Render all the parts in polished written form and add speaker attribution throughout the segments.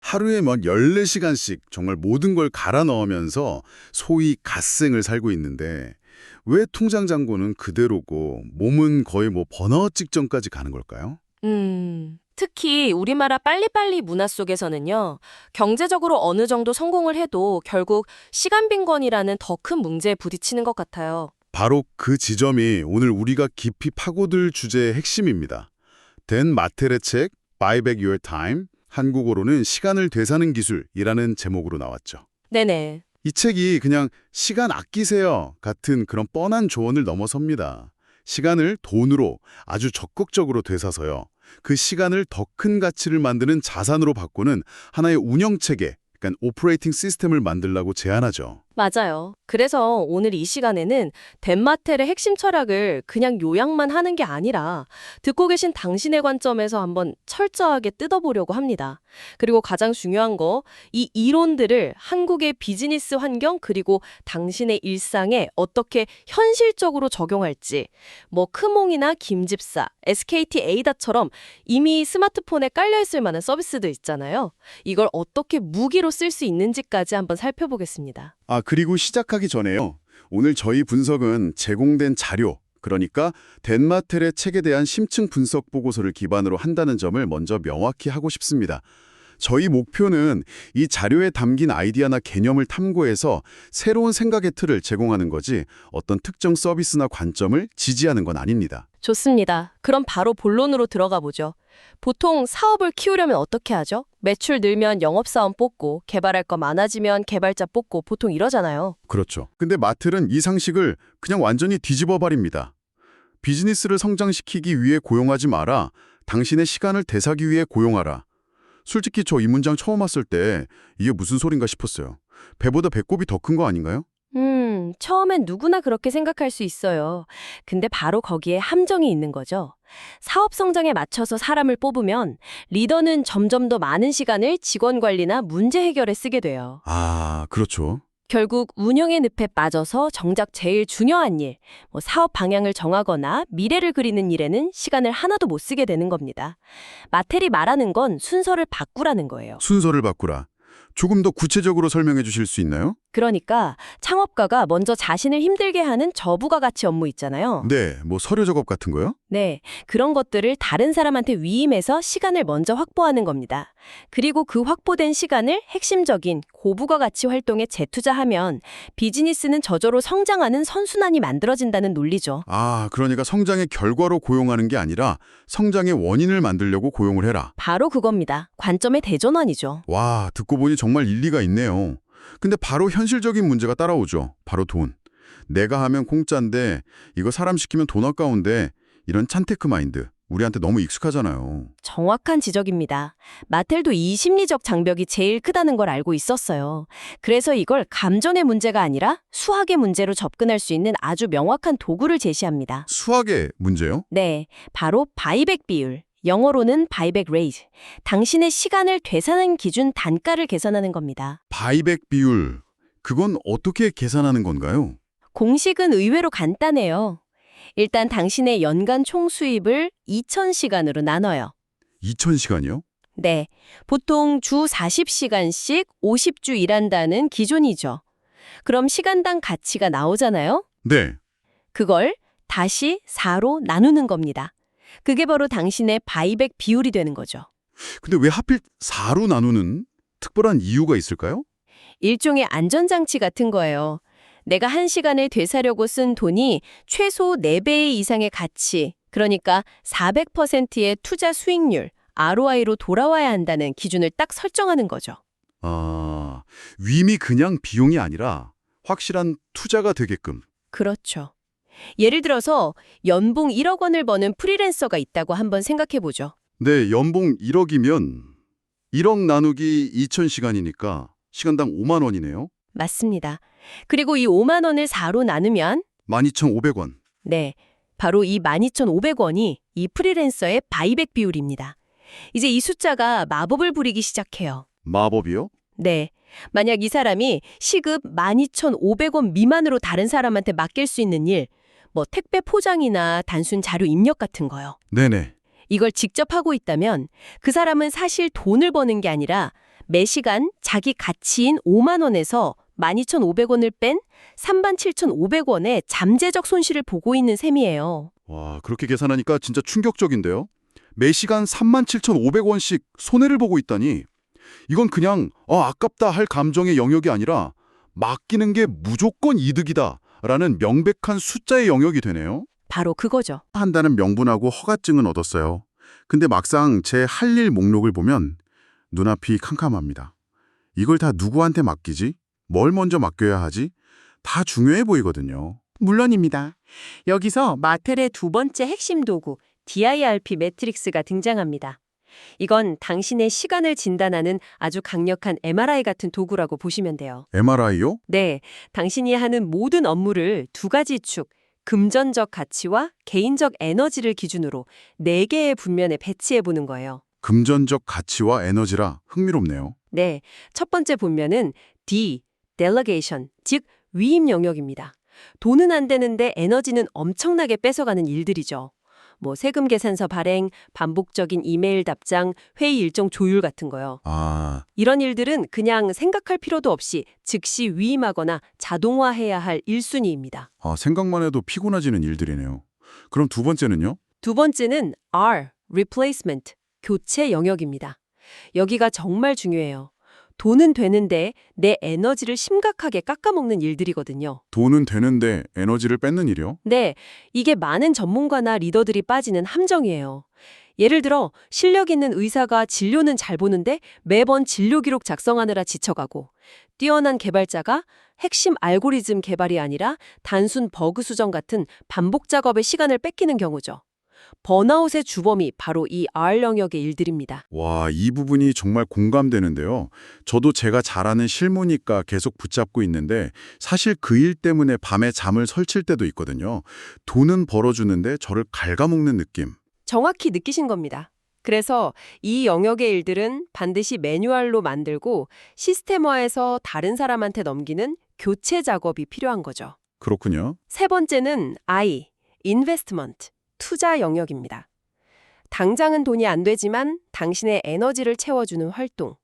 Speaker 1: 하루에 14시간씩 정말 모든 걸 갈아 넣으면서 소위 갓생을 살고 있는데 왜 통장 잔고는 그대로고 몸은 거의 번아웃 직전까지 가는 걸까요?
Speaker 2: 특히 우리나라 빨리빨리 문화 속에서는요, 경제적으로 어느 정도 성공을 해도 결국 시간 빈곤이라는 더 큰 문제에 부딪히는 것 같아요.
Speaker 1: 바로 그 지점이 오늘 우리가 깊이 파고들 주제의 핵심입니다. 댄 마텔의 책 Buy Back Your Time, 한국어로는 시간을 되사는 기술이라는 제목으로 나왔죠.
Speaker 2: 네네.
Speaker 1: 이 책이 그냥 시간 아끼세요 같은 그런 뻔한 조언을 넘어섭니다. 시간을 돈으로 아주 적극적으로 되사서요. 그 시간을 더 큰 가치를 만드는 자산으로 바꾸는 하나의 운영체계, 그러니까 오퍼레이팅 시스템을 만들라고 제안하죠.
Speaker 2: 맞아요. 그래서 오늘 이 시간에는 덴마텔의 핵심 철학을 그냥 요약만 하는 게 아니라 듣고 계신 당신의 관점에서 한번 철저하게 뜯어보려고 합니다. 그리고 가장 중요한 거, 이 이론들을 한국의 비즈니스 환경 그리고 당신의 일상에 어떻게 현실적으로 적용할지, 크몽이나 김집사, SKT 에이다처럼 이미 스마트폰에 깔려있을 만한 서비스도 있잖아요. 이걸 어떻게 무기로 쓸 수 있는지까지 한번 살펴보겠습니다.
Speaker 1: 그리고 시작하기 전에요. 오늘 저희 분석은 제공된 자료, 그러니까 덴마텔의 책에 대한 심층 분석 보고서를 기반으로 한다는 점을 먼저 명확히 하고 싶습니다. 저희 목표는 이 자료에 담긴 아이디어나 개념을 탐구해서 새로운 생각의 틀을 제공하는 거지 어떤 특정 서비스나 관점을 지지하는 건 아닙니다.
Speaker 2: 좋습니다. 그럼 바로 본론으로 들어가 보죠. 보통 사업을 키우려면 어떻게 하죠? 매출 늘면 영업사원 뽑고, 개발할 거 많아지면 개발자 뽑고 보통 이러잖아요.
Speaker 1: 그렇죠. 근데 마틀은 이 상식을 그냥 완전히 뒤집어 버립니다. 비즈니스를 성장시키기 위해 고용하지 마라. 당신의 시간을 되사기 위해 고용하라. 솔직히 저 이 문장 처음 왔을 때 이게 무슨 소린가 싶었어요. 배보다 배꼽이 더 큰 거 아닌가요?
Speaker 2: 처음엔 누구나 그렇게 생각할 수 있어요. 근데 바로 거기에 함정이 있는 거죠. 사업 성장에 맞춰서 사람을 뽑으면 리더는 점점 더 많은 시간을 직원 관리나 문제 해결에 쓰게 돼요.
Speaker 1: 그렇죠.
Speaker 2: 결국 운영의 늪에 빠져서 정작 제일 중요한 일, 사업 방향을 정하거나 미래를 그리는 일에는 시간을 하나도 못 쓰게 되는 겁니다. 마텔이 말하는 건 순서를 바꾸라는 거예요.
Speaker 1: 순서를 바꾸라. 조금 더 구체적으로 설명해 주실 수 있나요?
Speaker 2: 그러니까 창업가가 먼저 자신을 힘들게 하는 저부가 가치 업무 있잖아요.
Speaker 1: 네, 서류 작업 같은 거요?
Speaker 2: 네, 그런 것들을 다른 사람한테 위임해서 시간을 먼저 확보하는 겁니다. 그리고 그 확보된 시간을 핵심적인 고부가 가치 활동에 재투자하면 비즈니스는 저절로 성장하는 선순환이 만들어진다는 논리죠.
Speaker 1: 그러니까 성장의 결과로 고용하는 게 아니라 성장의 원인을 만들려고 고용을 해라.
Speaker 2: 바로 그겁니다. 관점의 대전환이죠.
Speaker 1: 와, 듣고 보니 정말 일리가 있네요. 근데 바로 현실적인 문제가 따라오죠. 바로 돈. 내가 하면 공짜인데 이거 사람 시키면 돈 아까운데 이런 찬테크 마인드. 우리한테 너무 익숙하잖아요.
Speaker 2: 정확한 지적입니다. 마텔도 이 심리적 장벽이 제일 크다는 걸 알고 있었어요. 그래서 이걸 감정의 문제가 아니라 수학의 문제로 접근할 수 있는 아주 명확한 도구를 제시합니다.
Speaker 1: 수학의 문제요?
Speaker 2: 네, 바로 바이백 비율. 영어로는 바이백 레이트. 당신의 시간을 되사는 기준 단가를 계산하는 겁니다.
Speaker 1: 바이백 비율. 그건 어떻게 계산하는 건가요?
Speaker 2: 공식은 의외로 간단해요. 일단 당신의 연간 총 수입을 2,000시간으로 나눠요.
Speaker 1: 2000시간이요?
Speaker 2: 네, 보통 주 40시간씩 50주 일한다는 기존이죠. 그럼 시간당 가치가 나오잖아요?
Speaker 1: 네.
Speaker 2: 그걸 다시 4로 나누는 겁니다. 그게 바로 당신의 바이백 비율이 되는 거죠.
Speaker 1: 근데 왜 하필 4로 나누는 특별한 이유가 있을까요?
Speaker 2: 일종의 안전장치 같은 거예요. 내가 1시간을 되사려고 쓴 돈이 최소 4배 이상의 가치, 그러니까 400%의 투자 수익률, ROI로 돌아와야 한다는 기준을 딱 설정하는 거죠.
Speaker 1: 위임이 그냥 비용이 아니라 확실한 투자가 되게끔.
Speaker 2: 그렇죠. 예를 들어서 연봉 1억 원을 버는 프리랜서가 있다고 한번 생각해 보죠.
Speaker 1: 네, 연봉 1억이면 1억 나누기 2000시간이니까 시간당 5만 원이네요.
Speaker 2: 맞습니다. 그리고 이 5만 원을 4로 나누면
Speaker 1: 12,500원.
Speaker 2: 네, 바로 이 12,500원이 이 프리랜서의 바이백 비율입니다. 이제 이 숫자가 마법을 부리기 시작해요.
Speaker 1: 마법이요?
Speaker 2: 네, 만약 이 사람이 시급 12,500원 미만으로 다른 사람한테 맡길 수 있는 일, 택배 포장이나 단순 자료 입력 같은 거요.
Speaker 1: 네네.
Speaker 2: 이걸 직접 하고 있다면 그 사람은 사실 돈을 버는 게 아니라 매시간 자기 가치인 5만 원에서 12,500원을 뺀 37,500원의 잠재적 손실을 보고 있는 셈이에요.
Speaker 1: 와, 그렇게 계산하니까 진짜 충격적인데요. 매시간 37,500원씩 손해를 보고 있다니. 이건 그냥 아깝다 할 감정의 영역이 아니라 맡기는 게 무조건 이득이다 라는 명백한 숫자의 영역이 되네요.
Speaker 2: 바로 그거죠.
Speaker 1: 한다는 명분하고 허가증은 얻었어요. 근데 막상 제 할 일 목록을 보면 눈앞이 캄캄합니다. 이걸 다 누구한테 맡기지? 뭘 먼저 맡겨야 하지? 다 중요해 보이거든요.
Speaker 3: 물론입니다. 여기서 마텔의 두 번째 핵심 도구, DIRP 매트릭스가 등장합니다. 이건 당신의 시간을 진단하는 아주 강력한 MRI 같은 도구라고 보시면 돼요.
Speaker 1: MRI요?
Speaker 3: 네, 당신이 하는 모든 업무를 두 가지 축, 금전적 가치와 개인적 에너지를 기준으로 4개의 분면에 배치해 보는 거예요.
Speaker 1: 금전적 가치와 에너지라 흥미롭네요.
Speaker 3: 네, 첫 번째 분면은 D, Delegation, 즉 위임 영역입니다. 돈은 안 되는데 에너지는 엄청나게 뺏어가는 일들이죠. 세금 계산서 발행, 반복적인 이메일 답장, 회의 일정 조율 같은 거요. 이런 일들은 그냥 생각할 필요도 없이 즉시 위임하거나 자동화해야 할 1순위입니다.
Speaker 1: 생각만 해도 피곤해지는 일들이네요. 그럼 두 번째는요?
Speaker 3: 두 번째는 R, Replacement, 교체 영역입니다. 여기가 정말 중요해요. 돈은 되는데 내 에너지를 심각하게 깎아먹는 일들이거든요.
Speaker 1: 돈은 되는데 에너지를 뺏는 일이요?
Speaker 3: 네, 이게 많은 전문가나 리더들이 빠지는 함정이에요. 예를 들어 실력 있는 의사가 진료는 잘 보는데 매번 진료 기록 작성하느라 지쳐가고, 뛰어난 개발자가 핵심 알고리즘 개발이 아니라 단순 버그 수정 같은 반복 작업에 시간을 뺏기는 경우죠. 번아웃의 주범이 바로 이 R 영역의 일들입니다.
Speaker 1: 와, 이 부분이 정말 공감되는데요. 저도 제가 잘하는 실무니까 계속 붙잡고 있는데 사실 그 일 때문에 밤에 잠을 설칠 때도 있거든요. 돈은 벌어주는데 저를 갉아먹는 느낌.
Speaker 3: 정확히 느끼신 겁니다. 그래서 이 영역의 일들은 반드시 매뉴얼로 만들고 시스템화해서 다른 사람한테 넘기는 교체 작업이 필요한 거죠.
Speaker 1: 그렇군요.
Speaker 3: 세 번째는 I, Investment, 투자 영역입니다. 당장은 돈이 안 되지만 당신의 에너지를 채워주는 활동,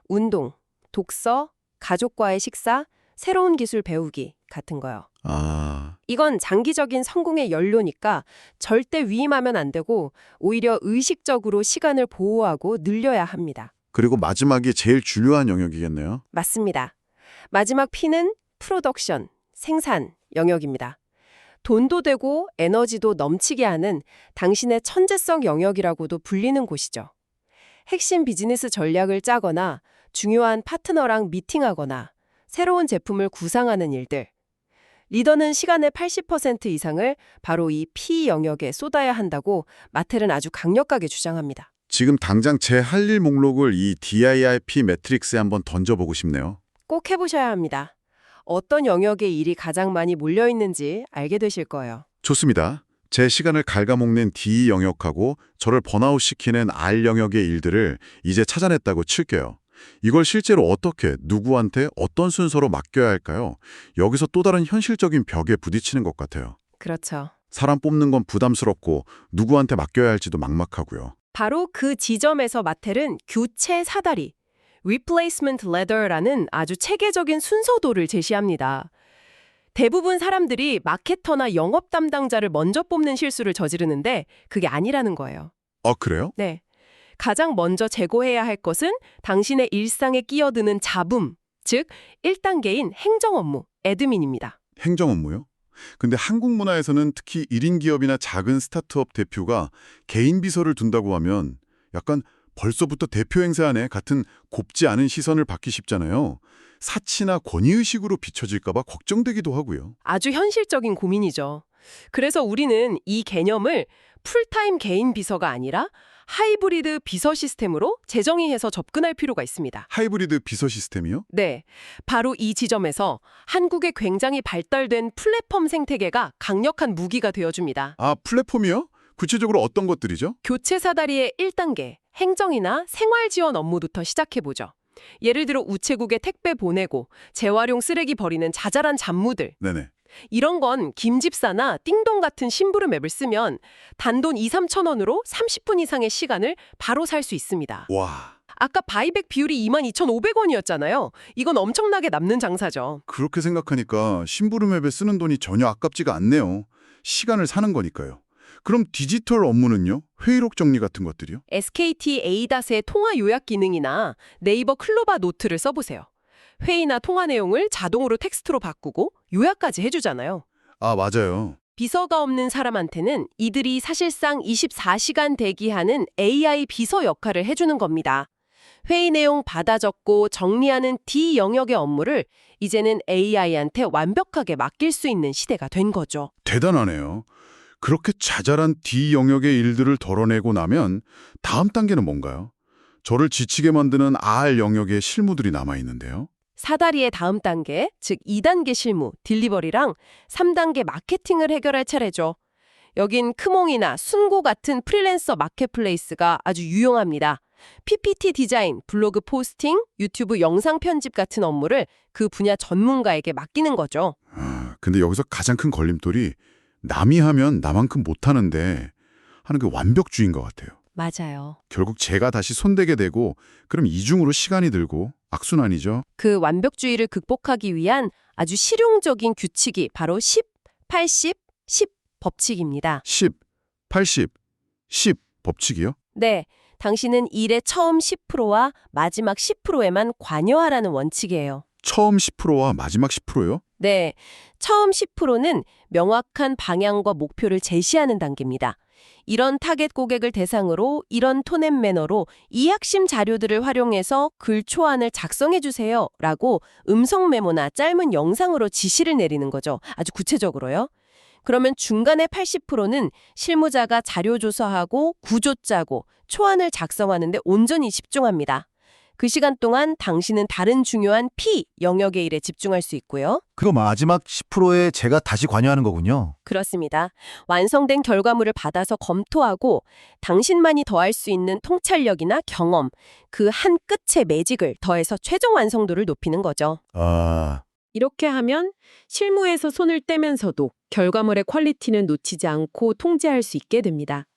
Speaker 3: 운동, 독서, 가족과의 식사, 새로운 기술 배우기 같은 거요. 이건 장기적인 성공의 연료니까 절대 위임하면 안 되고 오히려 의식적으로 시간을 보호하고 늘려야 합니다.
Speaker 1: 그리고 마지막이 제일 중요한 영역이겠네요.
Speaker 3: 맞습니다. 마지막 P는 프로덕션, 생산 영역입니다. 돈도 되고 에너지도 넘치게 하는 당신의 천재성 영역이라고도 불리는 곳이죠. 핵심 비즈니스 전략을 짜거나 중요한 파트너랑 미팅하거나 새로운 제품을 구상하는 일들. 리더는 시간의 80% 이상을 바로 이 P 영역에 쏟아야 한다고 마텔은 아주 강력하게 주장합니다.
Speaker 1: 지금 당장 제 할 일 목록을 이 DIRP 매트릭스에 한번 던져보고 싶네요.
Speaker 3: 꼭 해보셔야 합니다. 어떤 영역의 일이 가장 많이 몰려있는지 알게 되실 거예요.
Speaker 1: 좋습니다. 제 시간을 갉아먹는 D 영역하고 저를 번아웃시키는 R 영역의 일들을 이제 찾아냈다고 칠게요. 이걸 실제로 어떻게, 누구한테, 어떤 순서로 맡겨야 할까요? 여기서 또 다른 현실적인 벽에 부딪히는 것 같아요.
Speaker 3: 그렇죠.
Speaker 1: 사람 뽑는 건 부담스럽고 누구한테 맡겨야 할지도 막막하고요.
Speaker 3: 바로 그 지점에서 마텔은 교체 사다리, Replacement Ladder라는 아주 체계적인 순서도를 제시합니다. 대부분 사람들이 마케터나 영업 담당자를 먼저 뽑는 실수를 저지르는데 그게 아니라는 거예요.
Speaker 1: 그래요?
Speaker 3: 네. 가장 먼저 제거해야 할 것은 당신의 일상에 끼어드는 잡음, 즉 1단계인 행정 업무, 애드민입니다.
Speaker 1: 행정 업무요? 근데 한국 문화에서는 특히 1인 기업이나 작은 스타트업 대표가 개인 비서를 둔다고 하면 약간 벌써부터 대표 행세하네 같은 곱지 않은 시선을 받기 쉽잖아요. 사치나 권위의식으로 비춰질까 봐 걱정되기도 하고요.
Speaker 3: 아주 현실적인 고민이죠. 그래서 우리는 이 개념을 풀타임 개인 비서가 아니라 하이브리드 비서 시스템으로 재정의해서 접근할 필요가 있습니다.
Speaker 1: 하이브리드 비서 시스템이요?
Speaker 3: 네, 바로 이 지점에서 한국의 굉장히 발달된 플랫폼 생태계가 강력한 무기가 되어줍니다.
Speaker 1: 플랫폼이요? 구체적으로 어떤 것들이죠?
Speaker 3: 교체 사다리의 1단계, 행정이나 생활 지원 업무부터 시작해보죠. 예를 들어 우체국에 택배 보내고 재활용 쓰레기 버리는 자잘한 잡무들.
Speaker 1: 네네.
Speaker 3: 이런 건 김집사나 띵동 같은 심부름 앱을 쓰면 단돈 2, 3천 원으로 30분 이상의 시간을 바로 살 수 있습니다.
Speaker 1: 와.
Speaker 3: 아까 바이백 비율이 22,500원이었잖아요. 이건 엄청나게 남는 장사죠.
Speaker 1: 그렇게 생각하니까 심부름 앱에 쓰는 돈이 전혀 아깝지가 않네요. 시간을 사는 거니까요. 그럼 디지털 업무는요? 회의록 정리 같은 것들이요?
Speaker 3: SKT A닷의 통화 요약 기능이나 네이버 클로바 노트를 써보세요. 회의나 통화 내용을 자동으로 텍스트로 바꾸고 요약까지 해주잖아요.
Speaker 1: 아, 맞아요.
Speaker 3: 비서가 없는 사람한테는 이들이 사실상 24시간 대기하는 AI 비서 역할을 해주는 겁니다. 회의 내용 받아 적고 정리하는 D 영역의 업무를 이제는 AI한테 완벽하게 맡길 수 있는 시대가 된 거죠.
Speaker 1: 대단하네요. 그렇게 자잘한 D 영역의 일들을 덜어내고 나면 다음 단계는 뭔가요? 저를 지치게 만드는 R 영역의 실무들이 남아있는데요.
Speaker 3: 사다리의 다음 단계, 즉 2단계 실무, 딜리버리랑 3단계 마케팅을 해결할 차례죠. 여긴 크몽이나 순고 같은 프리랜서 마켓플레이스가 아주 유용합니다. PPT 디자인, 블로그 포스팅, 유튜브 영상 편집 같은 업무를 그 분야 전문가에게 맡기는 거죠.
Speaker 1: 근데 여기서 가장 큰 걸림돌이 남이 하면 나만큼 못하는데 하는 그 완벽주의인 것 같아요.
Speaker 3: 맞아요.
Speaker 1: 결국 제가 다시 손대게 되고 그럼 이중으로 시간이 들고 악순환이죠.
Speaker 3: 그 완벽주의를 극복하기 위한 아주 실용적인 규칙이 바로 10, 80, 10 법칙입니다.
Speaker 1: 10, 80, 10 법칙이요?
Speaker 3: 네, 당신은 일의 처음 10%와 마지막 10%에만 관여하라는 원칙이에요.
Speaker 1: 처음 10%와 마지막 10%요?
Speaker 3: 네, 처음 10%는 명확한 방향과 목표를 제시하는 단계입니다. 이런 타겟 고객을 대상으로 이런 톤앤 매너로 이 핵심 자료들을 활용해서 글 초안을 작성해 주세요 라고 음성 메모나 짧은 영상으로 지시를 내리는 거죠. 아주 구체적으로요. 그러면 중간의 80%는 실무자가 자료 조사하고 구조 짜고 초안을 작성하는데 온전히 집중합니다. 그 시간 동안 당신은 다른 중요한 P 영역의 일에 집중할 수 있고요.
Speaker 4: 그거 마지막 10%에 제가 다시 관여하는 거군요.
Speaker 3: 그렇습니다. 완성된 결과물을 받아서 검토하고 당신만이 더할 수 있는 통찰력이나 경험, 그 한 끝의 매직을 더해서 최종 완성도를 높이는 거죠.
Speaker 4: 아,
Speaker 5: 이렇게 하면 실무에서 손을 떼면서도 결과물의 퀄리티는 놓치지 않고 통제할 수 있게 됩니다.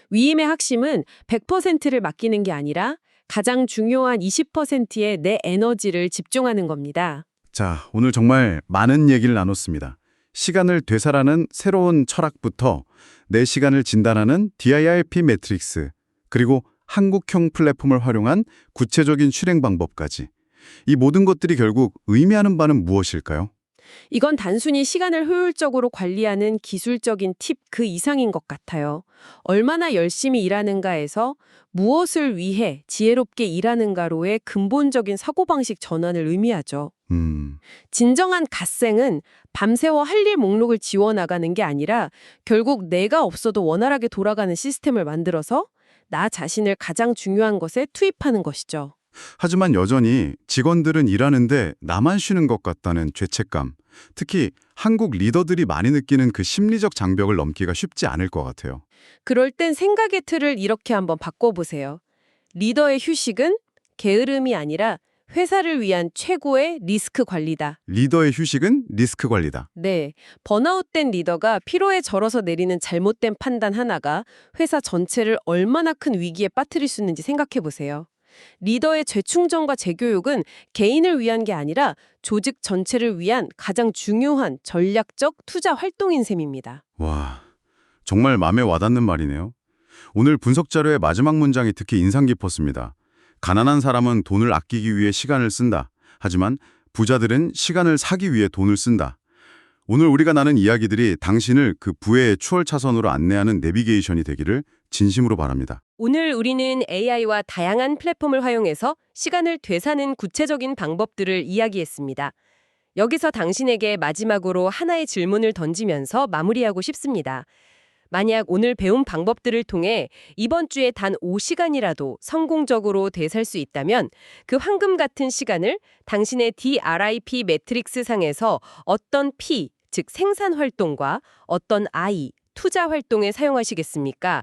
Speaker 5: 위임의 핵심은 100%를 맡기는 게 아니라 가장 중요한 20%의 내 에너지를 집중하는 겁니다.
Speaker 1: 자, 오늘 정말 많은 얘기를 나눴습니다. 시간을 되살아는 새로운 철학부터 내 시간을 진단하는 DIRP 매트릭스, 그리고 한국형 플랫폼을 활용한 구체적인 실행 방법까지. 이 모든 것들이 결국 의미하는 바는 무엇일까요?
Speaker 5: 이건 단순히 시간을 효율적으로 관리하는 기술적인 팁 그 이상인 것 같아요. 얼마나 열심히 일하는가에서 무엇을 위해 지혜롭게 일하는가로의 근본적인 사고방식 전환을 의미하죠. 진정한 갓생은 밤새워 할 일 목록을 지워나가는 게 아니라 결국 내가 없어도 원활하게 돌아가는 시스템을 만들어서 나 자신을 가장 중요한 것에 투입하는 것이죠.
Speaker 1: 하지만 여전히 직원들은 일하는데 나만 쉬는 것 같다는 죄책감, 특히 한국 리더들이 많이 느끼는 그 심리적 장벽을 넘기가 쉽지 않을 것 같아요.
Speaker 5: 그럴 땐 생각의 틀을 이렇게 한번 바꿔보세요. 리더의 휴식은 게으름이 아니라 회사를 위한 최고의 리스크 관리다.
Speaker 1: 리더의 휴식은 리스크 관리다.
Speaker 5: 네, 번아웃된 리더가 피로에 절어서 내리는 잘못된 판단 하나가 회사 전체를 얼마나 큰 위기에 빠뜨릴 수 있는지 생각해 보세요. 리더의 재충전과 재교육은 개인을 위한 게 아니라 조직 전체를 위한 가장 중요한 전략적 투자 활동인 셈입니다.
Speaker 1: 와, 정말 마음에 와닿는 말이네요. 오늘 분석 자료의 마지막 문장이 특히 인상 깊었습니다. 가난한 사람은 돈을 아끼기 위해 시간을 쓴다. 하지만 부자들은 시간을 사기 위해 돈을 쓴다. 오늘 우리가 나눈 이야기들이 당신을 그 부의 추월 차선으로 안내하는 내비게이션이 되기를 진심으로 바랍니다.
Speaker 3: 오늘 우리는 AI와 다양한 플랫폼을 활용해서 시간을 되사는 구체적인 방법들을 이야기했습니다. 여기서 당신에게 마지막으로 하나의 질문을 던지면서 마무리하고 싶습니다. 만약 오늘 배운 방법들을 통해 이번 주에 단 5시간이라도 성공적으로 되살 수 있다면 그 황금 같은 시간을 당신의 DRIP 매트릭스 상에서 어떤 P, 즉 생산 활동과 어떤 I, 투자 활동에 사용하시겠습니까?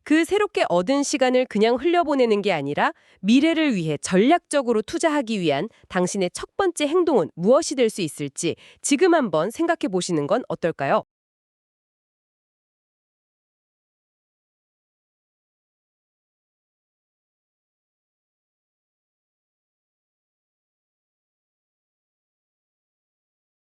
Speaker 3: 그 새롭게 얻은 시간을 그냥 흘려보내는 게 아니라 미래를 위해 전략적으로 투자하기 위한 당신의 첫 번째 행동은 무엇이 될 수 있을지 지금 한번 생각해 보시는 건 어떨까요?